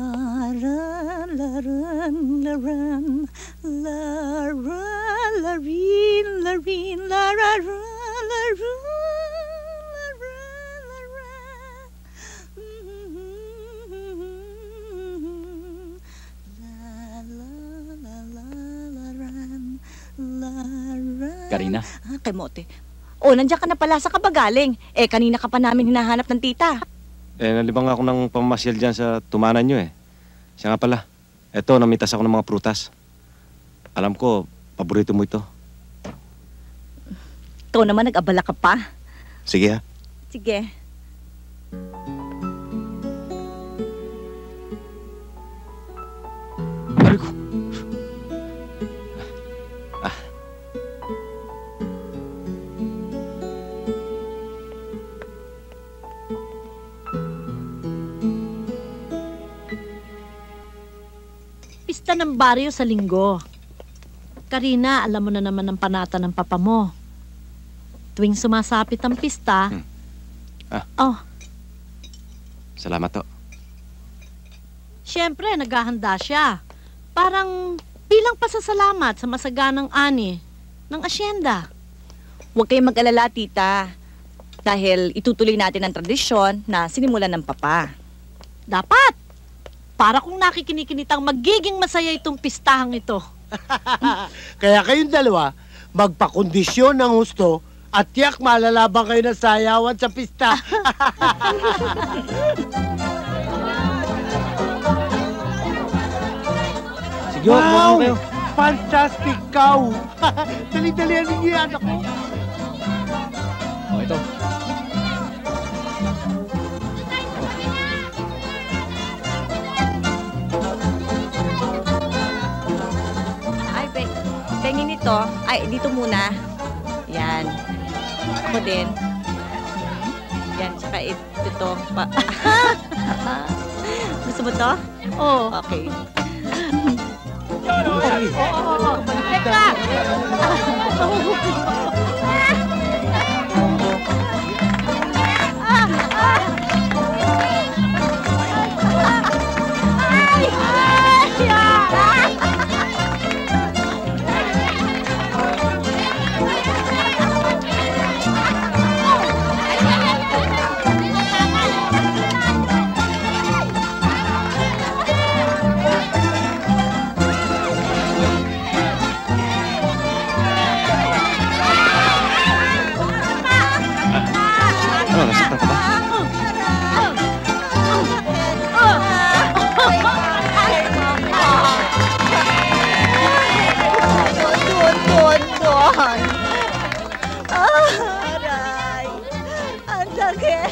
Laran, Laran, Larin, Larin, Lararan, Laran, Laran, Laran, Laran. Karina? Kemote. Oh, nandiyan ka na pala. Sa ka ba galing? Eh, kanina ka pa namin hinahanap ng tita. Nalibang ako ng pamamasyal dyan sa tumanan nyo eh. Siya nga pala. Eto, namitas ako ng mga prutas. Alam ko, paborito mo ito. Ikaw naman, nag-abala ka pa. Sige ha. Sige. Aray ko. Pista ng baryo sa linggo. Karina, alam mo na naman ang panata ng papa mo. Tuwing sumasapit ang pista... Oh, Salamat to. syempre, naghahanda siya. Parang bilang pasasalamat sa masaganang ani ng asyenda. Huwag kayong mag-alala, tita. Dahil itutuloy natin ang tradisyon na sinimulan ng papa. Dapat! Para kung nakikinikinitang magiging masaya itong pistahang ito. Kaya kayong dalawa, magpakondisyon ng husto at tiyak malalabang kayo ng sayawan sa pista. Sige, Wow! kayo. Fantastic cow! Dali-dalihan ninyo yan ako. Oh, ito. Ay, pengin ito. Ay, dito muna. Yan. Ako din. Yan, tsaka ito. Gusto mo to? Oh, Okay. teka! Ano, nasaktan ka ba? Doon. Aray. Ang sakit.